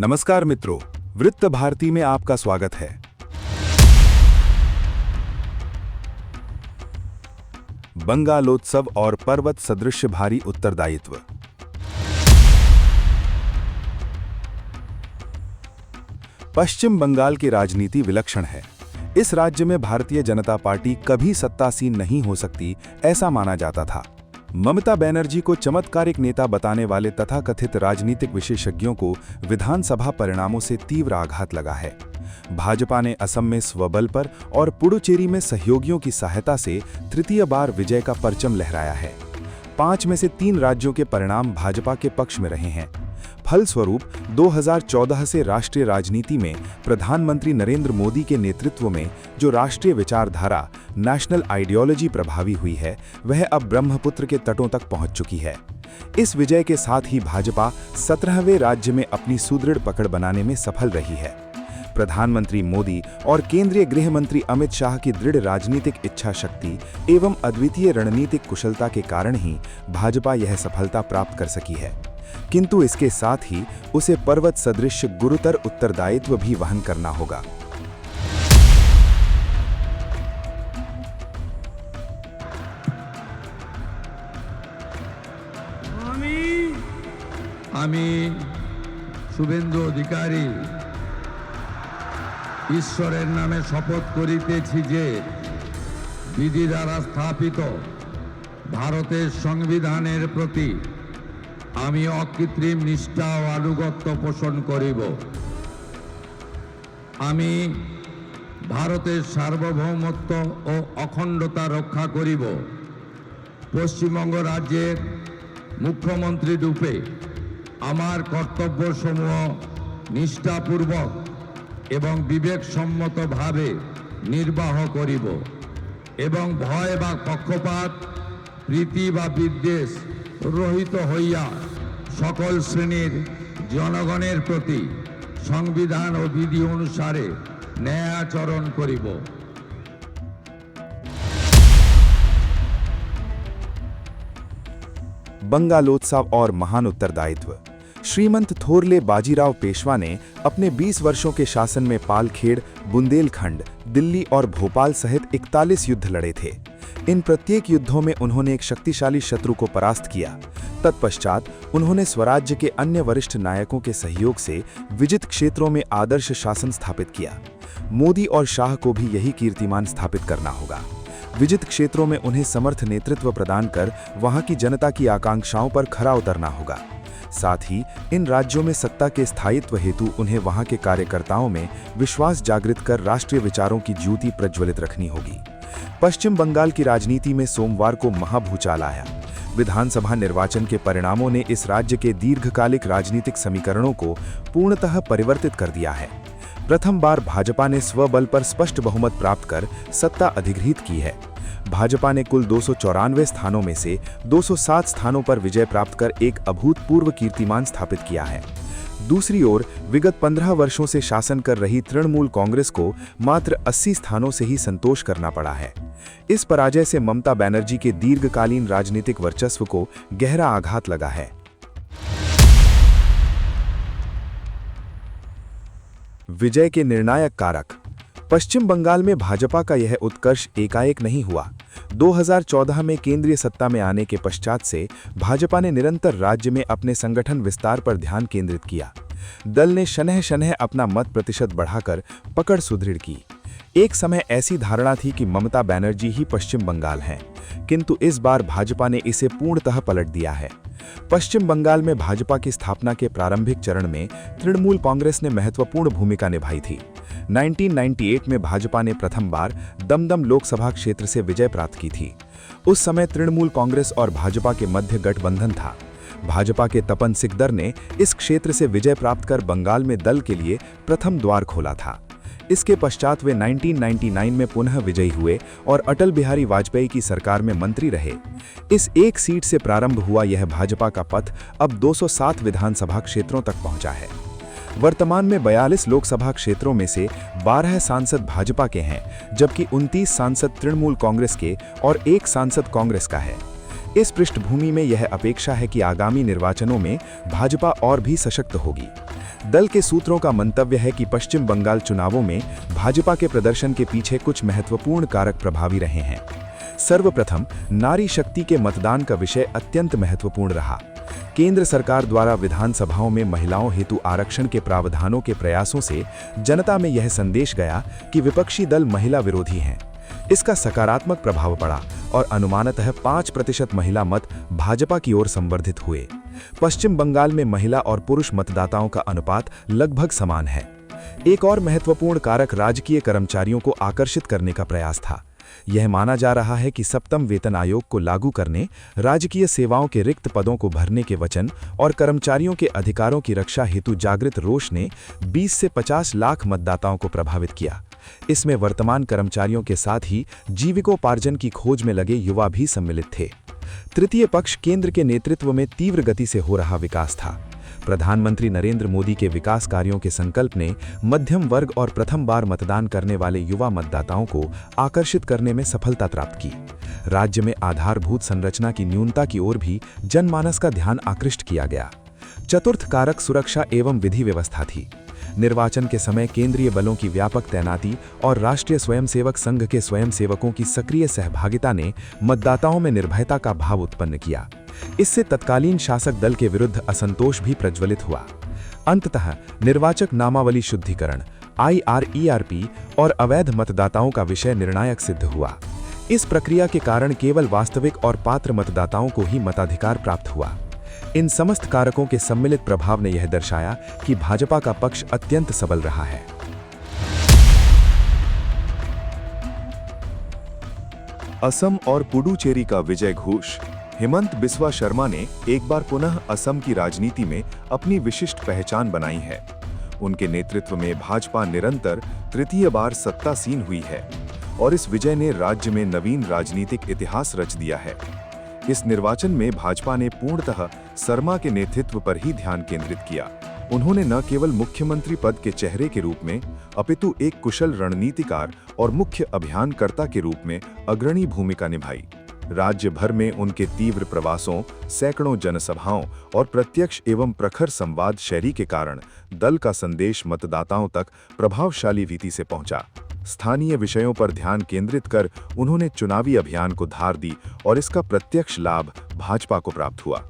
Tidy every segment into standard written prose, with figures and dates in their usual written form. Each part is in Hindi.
नमस्कार मित्रों, वृत्त भारती में आपका स्वागत है। बंगालोत्सव और पर्वत सदृश भारी उत्तरदायित्व। पश्चिम बंगाल की राजनीति विलक्षण है। इस राज्य में भारतीय जनता पार्टी कभी सत्तासीन नहीं हो सकती, ऐसा माना जाता था। ममता बनर्जी को चमत्कारिक नेता बताने वाले तथाकथित राजनीतिक विशेषज्ञों को विधानसभा परिणामों से तीव्र आघात लगा है। भाजपा ने असम में स्वबल पर और पुडुचेरी में सहयोगियों की सहायता से तृतीय बार विजय का परचम लहराया है। 5 में से 3 राज्यों के परिणाम भाजपा के पक्ष में रहे हैं। फलस्वरूप 2014 से राष्ट्रीय राजनीति में प्रधानमंत्री नरेंद्र मोदी के नेतृत्व में जो राष्ट्रीय विचारधारा नेशनल आइडियोलॉजी प्रभावी हुई है, वह अब ब्रह्मपुत्र के तटों तक पहुंच चुकी है। इस विजय के साथ ही भाजपा 17वें राज्य में अपनी सुदृढ़ पकड़ बनाने में सफल रही है। प्रधानमंत्री मोदी और केंद्रीय गृह मंत्री अमित शाह की दृढ़ राजनीतिक इच्छा शक्ति एवं अद्वितीय रणनीतिक कुशलता के कारण ही भाजपा यह सफलता प्राप्त कर सकी है। किंतु इसके साथ ही उसे पर्वत सदृश गुरुतर उत्तरदायित्व भी वहन करना होगा। আমি শুভেন্দু অধিকারী ঈশ্বরের নামে শপথ করিতেছি যে বিধি দ্বারা স্থাপিত ভারতের সংবিধানের প্রতি আমি অকৃত্রিম নিষ্ঠা ও আনুগত্য পোষণ করিব। আমি ভারতের সার্বভৌমত্ব ও অখণ্ডতা রক্ষা করিব। পশ্চিমবঙ্গ রাজ্যের মুখ্যমন্ত্রী রূপে আমার কর্তব্যসমূহ নিষ্ঠাপূর্বক এবং বিবেকসম্মতভাবে নির্বাহ করিব এবং ভয় বা পক্ষপাত প্রীতি বা বিদ্বেষ রহিত হইয়া সকল শ্রেণীর জনগণের প্রতি সংবিধান ও বিধি অনুসারে ন্যায় আচরণ করিব। बंगालोत्सव और महान उत्तरदायित्व। श्रीमंत थोरले बाजीराव पेशवा ने अपने 20 वर्षों के शासन में पालखेड़, बुंदेलखंड, दिल्ली और भोपाल सहित 41 युद्ध लड़े थे। इन प्रत्येक युद्धों में उन्होंने एक शक्तिशाली शत्रु को परास्त किया। तत्पश्चात उन्होंने स्वराज्य के अन्य वरिष्ठ नायकों के सहयोग से विजित क्षेत्रों में आदर्श शासन स्थापित किया। मोदी और शाह को भी यही कीर्तिमान स्थापित करना होगा। विजित क्षेत्रों में उन्हें समर्थ नेतृत्व प्रदान कर वहां की जनता की आकांक्षाओं पर खरा उतरना होगा। साथ ही इन राज्यों में सत्ता के स्थायित्व हेतु उन्हें वहां के कार्यकर्ताओं में विश्वास जागृत कर राष्ट्रीय विचारों की ज्योति प्रज्वलित रखनी होगी। पश्चिम बंगाल की राजनीति में सोमवार को महाभूचाल आया। विधानसभा निर्वाचन के परिणामों ने इस राज्य के दीर्घकालिक राजनीतिक समीकरणों को पूर्णतः परिवर्तित कर दिया है। प्रथम बार भाजपा ने स्वबल पर स्पष्ट बहुमत प्राप्त कर सत्ता अधिगृहीत की है। भाजपा ने कुल 294 स्थानों में से 207 स्थानों पर विजय प्राप्त कर एक अभूतपूर्व कीर्तिमान स्थापित किया है। दूसरी ओर विगत 15 वर्षों से शासन कर रही तृणमूल कांग्रेस को मात्र 80 स्थानों से ही संतोष करना पड़ा है। इस पराजय से ममता बनर्जी के दीर्घकालीन राजनीतिक वर्चस्व को गहरा आघात लगा है। विजय के निर्णायक कारक। पश्चिम बंगाल में भाजपा का यह उत्कर्ष एकाएक नहीं हुआ। 2014 में केंद्रीय सत्ता में आने के पश्चात से भाजपा ने निरंतर राज्य में अपने संगठन विस्तार पर ध्यान केंद्रित किया। दल ने शनह शनह अपना मत प्रतिशत बढ़ाकर पकड़ सुदृढ़ की। एक समय ऐसी धारणा थी कि ममता बनर्जी ही पश्चिम बंगाल हैं, किंतु इस बार भाजपा ने इसे पूर्णतः पलट दिया है। पश्चिम बंगाल में भाजपा की स्थापना के प्रारंभिक चरण में तृणमूल कांग्रेस ने महत्वपूर्ण भूमिका निभाई थी। 1998 में भाजपा ने प्रथम बार दमदम लोकसभा क्षेत्र से विजय प्राप्त की थी। उस समय तृणमूल कांग्रेस और भाजपा के मध्य गठबंधन था। भाजपा के तपन सिकदर ने इस क्षेत्र से विजय प्राप्त कर बंगाल में दल के लिए प्रथम द्वार खोला था। इसके पश्चात वे 1999 में पुनः विजयी हुए और अटल बिहारी वाजपेयी की सरकार में मंत्री रहे। इस एक सीट से प्रारंभ हुआ यह भाजपा का पथ अब 207 विधानसभा क्षेत्रों तक पहुंचा है। वर्तमान में 42 लोकसभा क्षेत्रों में से 12 सांसद भाजपा के हैं, जबकि 29 सांसद तृणमूल कांग्रेस के और 1 सांसद कांग्रेस का है। इस पृष्ठभूमि में यह अपेक्षा है कि आगामी निर्वाचनों में भाजपा और भी सशक्त होगी। दल के सूत्रों का मंतव्य है कि पश्चिम बंगाल चुनावों में भाजपा के प्रदर्शन के पीछे कुछ महत्वपूर्ण कारक प्रभावी रहे हैं। सर्वप्रथम, नारी शक्ति के मतदान का विषय अत्यंत महत्वपूर्ण रहा। केंद्र सरकार द्वारा विधानसभाओं में महिलाओं हेतु आरक्षण के प्रावधानों के प्रयासों से जनता में यह संदेश गया कि विपक्षी दल महिला विरोधी हैं। इसका सकारात्मक प्रभाव पड़ा और अनुमानतः 5% महिला मत भाजपा की ओर संवर्धित हुए। पश्चिम बंगाल में महिला और पुरुष मतदाताओं का अनुपात लगभग समान है। एक और महत्वपूर्ण कारक राजकीय कर्मचारियों को आकर्षित करने का प्रयास था। यह माना जा रहा है कि सप्तम वेतन आयोग को लागू करने, राजकीय सेवाओं के रिक्त पदों को भरने के वचन और कर्मचारियों के अधिकारों की रक्षा हेतु जागृत रोष ने 20 से 50 लाख मतदाताओं को प्रभावित किया। इसमें वर्तमान कर्मचारियों के साथ ही जीविकोपार्जन की खोज में लगे युवा भी सम्मिलित थे। तृतीय पक्ष केंद्र के नेतृत्व में तीव्र गति से हो रहा विकास था। प्रधानमंत्री नरेंद्र मोदी के विकास कार्यों के संकल्प ने मध्यम वर्ग और प्रथम बार मतदान करने वाले युवा मतदाताओं को आकर्षित करने में सफलता प्राप्त की। राज्य में आधारभूत संरचना की न्यूनता की ओर भी जनमानस का ध्यान आकृष्ट किया गया। चतुर्थ कारक सुरक्षा एवं विधि व्यवस्था थी। निर्वाचन के समय केंद्रीय बलों की व्यापक तैनाती और राष्ट्रीय स्वयंसेवक संघ के स्वयंसेवकों की सक्रिय सहभागिता ने मतदाताओं में निर्भयता का भाव उत्पन्न किया। इससे तत्कालीन शासक दल के विरुद्ध असंतोष भी प्रज्वलित हुआ। अंततः निर्वाचक नामावली शुद्धिकरण IRERP और अवैध मतदाताओं का विषय निर्णायक सिद्ध हुआ। इस प्रक्रिया के कारण केवल वास्तविक और पात्र मतदाताओं को ही मताधिकार प्राप्त हुआ। इन समस्त कारकों के सम्मिलित प्रभाव ने यह दर्शाया कि भाजपा का पक्ष अत्यंत सबल रहा है। असम और पुडुचेरी का विजय घोष। हेमंत बिस्वा शर्मा ने एक बार पुनः असम की राजनीति में अपनी विशिष्ट पहचान बनाई है। उनके नेतृत्व में भाजपा निरंतर तृतीय बार सत्तासीन हुई है और इस विजय ने राज्य में नवीन राजनीतिक इतिहास रच दिया है। इस निर्वाचन में भाजपा ने पूर्णतः शर्मा के नेतृत्व पर ही ध्यान केंद्रित किया। उन्होंने न केवल मुख्यमंत्री पद के चेहरे के रूप में अपितु एक कुशल रणनीतिकार और मुख्य अभियानकर्ता के रूप में अग्रणी भूमिका निभाई। राज्य भर में उनके तीव्र प्रवासों, सैकड़ों जनसभाओं और प्रत्यक्ष एवं प्रखर संवाद शैली के कारण दल का संदेश मतदाताओं तक प्रभावशाली रीति से पहुंचा। स्थानीय विषयों पर ध्यान केंद्रित कर उन्होंने चुनावी अभियान को धार दी और इसका प्रत्यक्ष लाभ भाजपा को प्राप्त हुआ।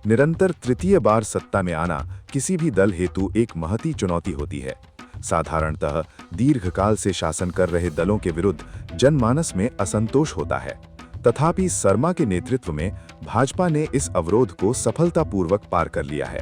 निरंतर तृतीय बार सत्ता में आना किसी भी दल हेतु एक महती चुनौती होती है। साधारणतः दीर्घकाल से शासन कर रहे दलों के विरुद्ध जनमानस में असंतोष होता है। तथापि शर्मा के नेतृत्व में भाजपा ने इस अवरोध को सफलतापूर्वक पार कर लिया है।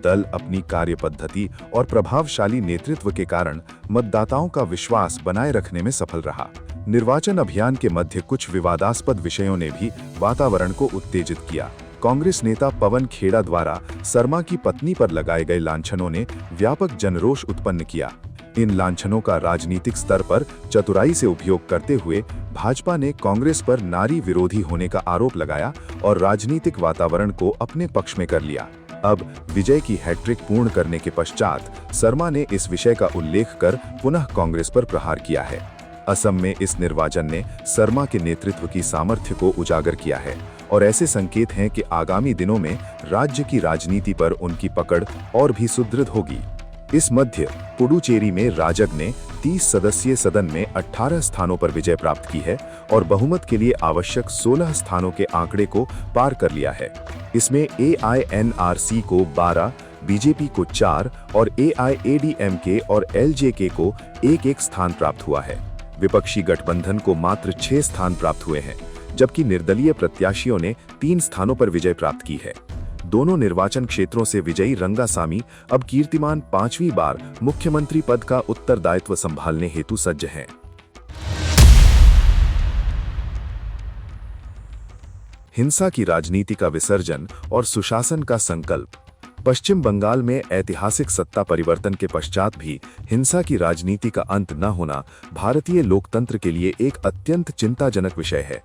दल अपनी कार्यपद्धति और प्रभावशाली नेतृत्व के कारण मतदाताओं का विश्वास बनाए रखने में सफल रहा। निर्वाचन अभियान के मध्य कुछ विवादास्पद विषयों ने भी वातावरण को उत्तेजित किया। कांग्रेस नेता पवन खेड़ा द्वारा शर्मा की पत्नी पर लगाए गए लांछनों ने व्यापक जनरोष उत्पन्न किया। इन लांछनों का राजनीतिक स्तर पर चतुराई से उपयोग करते हुए भाजपा ने कांग्रेस पर नारी विरोधी होने का आरोप लगाया और राजनीतिक वातावरण को अपने पक्ष में कर लिया। अब विजय की हैट्रिक पूर्ण करने के पश्चात शर्मा ने इस विषय का उल्लेख कर पुनः कांग्रेस पर प्रहार किया है। असम में इस निर्वाचन ने शर्मा के नेतृत्व की सामर्थ्य को उजागर किया है और ऐसे संकेत हैं कि आगामी दिनों में राज्य की राजनीति पर उनकी पकड़ और भी सुदृढ़ होगी। इस मध्य पुडुचेरी में राजग ने 30 सदस्यीय सदन में 18 स्थानों पर विजय प्राप्त की है और बहुमत के लिए आवश्यक 16 स्थानों के आंकड़े को पार कर लिया है। इसमें AINRC को 12, बीजेपी को 4 और AIADMK और LJK को 1-1 स्थान प्राप्त हुआ है। विपक्षी गठबंधन को मात्र 6 स्थान प्राप्त हुए हैं, जबकि निर्दलीय प्रत्याशियों ने 3 स्थानों पर विजय प्राप्त की है। दोनों निर्वाचन क्षेत्रों से विजयी रंगासामी अब कीर्तिमान 5वीं बार मुख्यमंत्री पद का उत्तरदायित्व संभालने हेतु सज्ज हैं। हिंसा की राजनीति का विसर्जन और सुशासन का संकल्प। पश्चिम बंगाल में ऐतिहासिक सत्ता परिवर्तन के पश्चात भी हिंसा की राजनीति का अंत न होना भारतीय लोकतंत्र के लिए एक अत्यंत चिंताजनक विषय है।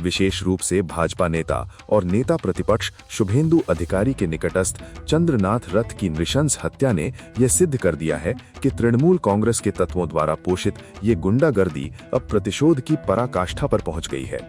विशेष रूप से भाजपा नेता और नेता प्रतिपक्ष शुभेंदु अधिकारी के निकटस्थ चंद्रनाथ रथ की नृशंस हत्या ने यह सिद्ध कर दिया है कि तृणमूल कांग्रेस के तत्वों द्वारा पोषित ये गुंडागर्दी अब प्रतिशोध की पराकाष्ठा पर पहुंच गई है।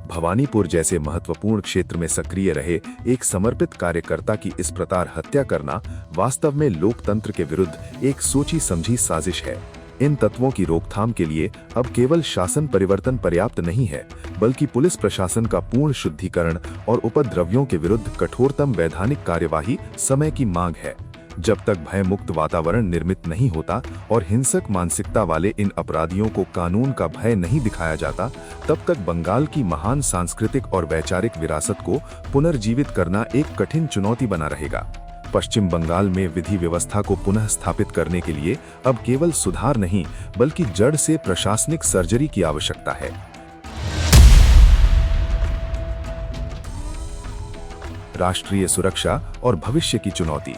भवानीपुर जैसे महत्वपूर्ण क्षेत्र में सक्रिय रहे एक समर्पित कार्यकर्ता की इस प्रकार हत्या करना वास्तव में लोकतंत्र के विरुद्ध एक सोची समझी साजिश है। इन तत्वों की रोकथाम के लिए अब केवल शासन परिवर्तन पर्याप्त नहीं है, बल्कि पुलिस प्रशासन का पूर्ण शुद्धिकरण और उपद्रवियों के विरुद्ध कठोरतम वैधानिक कार्यवाही समय की मांग है। जब तक भय मुक्त वातावरण निर्मित नहीं होता और हिंसक मानसिकता वाले इन अपराधियों को कानून का भय नहीं दिखाया जाता, तब तक बंगाल की महान सांस्कृतिक और वैचारिक विरासत को पुनर्जीवित करना एक कठिन चुनौती बना रहेगा। पश्चिम बंगाल में विधि व्यवस्था को पुनः स्थापित करने के लिए अब केवल सुधार नहीं, बल्कि जड़ से प्रशासनिक सर्जरी की आवश्यकता है। राष्ट्रीय सुरक्षा और भविष्य की चुनौती।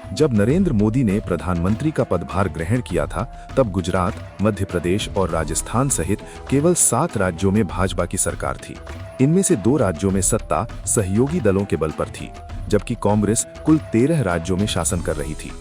जब नरेंद्र मोदी ने प्रधानमंत्री का पदभार ग्रहण किया था, तब गुजरात, मध्य प्रदेश और राजस्थान सहित केवल 7 राज्यों में भाजपा की सरकार थी। इनमें से 2 राज्यों में सत्ता सहयोगी दलों के बल पर थी, जबकि कांग्रेस कुल 13 राज्यों में शासन कर रही थी।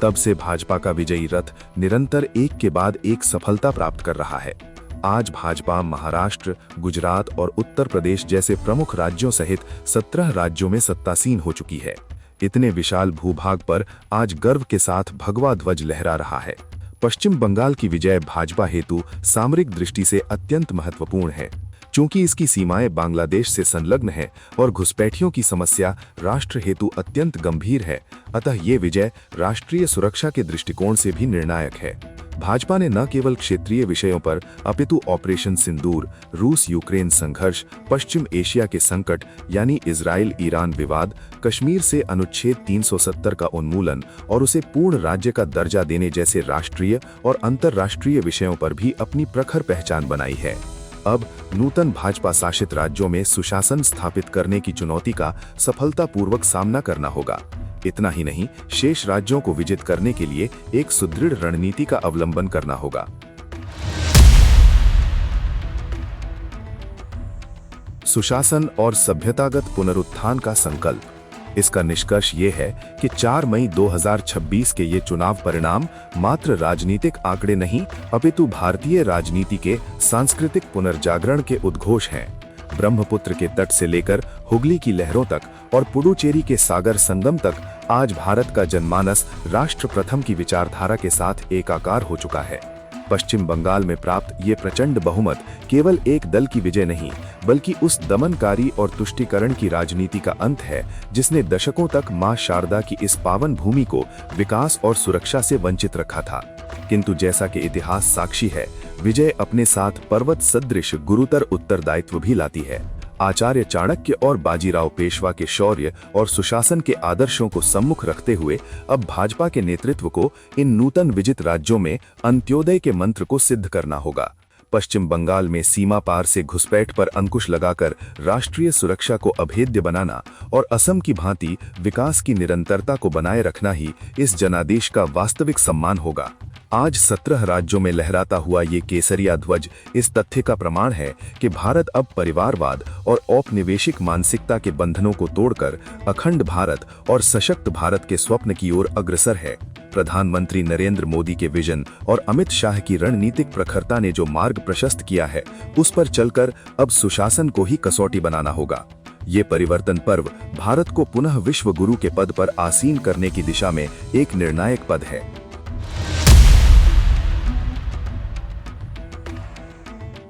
तब से भाजपा का विजयी रथ निरंतर एक के बाद एक सफलता प्राप्त कर रहा है। आज भाजपा महाराष्ट्र, गुजरात और उत्तर प्रदेश जैसे प्रमुख राज्यों सहित 17 राज्यों में सत्तासीन हो चुकी है। इतने विशाल भूभाग पर आज गर्व के साथ भगवा ध्वज लहरा रहा है। पश्चिम बंगाल की विजय भाजपा हेतु सामरिक दृष्टि से अत्यंत महत्वपूर्ण है, क्योंकि इसकी सीमाएं बांग्लादेश से संलग्न है और घुसपैठियों की समस्या राष्ट्र हेतु अत्यंत गंभीर है। अतः ये विजय राष्ट्रीय सुरक्षा के दृष्टिकोण से भी निर्णायक है। भाजपा ने न केवल क्षेत्रीय विषयों पर अपितु ऑपरेशन सिंदूर, रूस यूक्रेन संघर्ष, पश्चिम एशिया के संकट यानी इजराइल ईरान विवाद, कश्मीर से अनुच्छेद 370 का उन्मूलन और उसे पूर्ण राज्य का दर्जा देने जैसे राष्ट्रीय और अंतर्राष्ट्रीय विषयों पर भी अपनी प्रखर पहचान बनाई है। अब नूतन भाजपा शासित राज्यों में सुशासन स्थापित करने की चुनौती का सफलतापूर्वक सामना करना होगा। इतना ही नहीं, शेष राज्यों को विजित करने के लिए एक सुदृढ़ रणनीति का अवलंबन करना होगा। सुशासन और सभ्यतागत पुनरुत्थान का संकल्प। इसका निष्कर्ष ये है कि 4 मई 2026 के ये चुनाव परिणाम मात्र राजनीतिक आंकड़े नहीं, अपितु भारतीय राजनीति के सांस्कृतिक पुनर्जागरण के उद्घोष हैं। ब्रह्मपुत्र के तट से लेकर हुगली की लहरों तक और पुडुचेरी के सागर संगम तक आज भारत का जनमानस राष्ट्र प्रथम की विचारधारा के साथ एकाकार हो चुका है। पश्चिम बंगाल में प्राप्त ये प्रचंड बहुमत केवल एक दल की विजय नहीं, बल्कि उस दमनकारी और तुष्टीकरण की राजनीति का अंत है जिसने दशकों तक मां शारदा की इस पावन भूमि को विकास और सुरक्षा से वंचित रखा था। किंतु जैसा कि इतिहास साक्षी है, विजय अपने साथ पर्वत सदृश गुरुतर उत्तरदायित्व भी लाती है। आचार्य चाणक्य और बाजीराव पेशवा के शौर्य और सुशासन के आदर्शों को सम्मुख रखते हुए अब भाजपा के नेतृत्व को इन नूतन विजित राज्यों में अंत्योदय के मंत्र को सिद्ध करना होगा। पश्चिम बंगाल में सीमा पार से घुसपैठ पर अंकुश लगाकर राष्ट्रीय सुरक्षा को अभेद्य बनाना और असम की भांति विकास की निरंतरता को बनाए रखना ही इस जनादेश का वास्तविक सम्मान होगा। आज 17 राज्यों में लहराता हुआ ये केसरिया ध्वज इस तथ्य का प्रमाण है कि भारत अब परिवारवाद और औपनिवेशिक मानसिकता के बंधनों को तोड़कर अखंड भारत और सशक्त भारत के स्वप्न की ओर अग्रसर है। प्रधानमंत्री नरेंद्र मोदी के विजन और अमित शाह की रणनीतिक प्रखरता ने जो मार्ग प्रशस्त किया है, उस पर चलकर अब सुशासन को ही कसौटी बनाना होगा। ये परिवर्तन पर्व भारत को पुनः विश्व गुरु के पद पर आसीन करने की दिशा में एक निर्णायक पद है।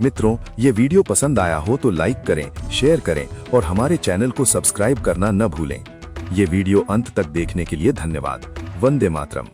मित्रों, ये वीडियो पसंद आया हो तो लाइक करें, शेयर करें और हमारे चैनल को सब्सक्राइब करना न भूलें। ये वीडियो अंत तक देखने के लिए धन्यवाद। वंदे मातरम।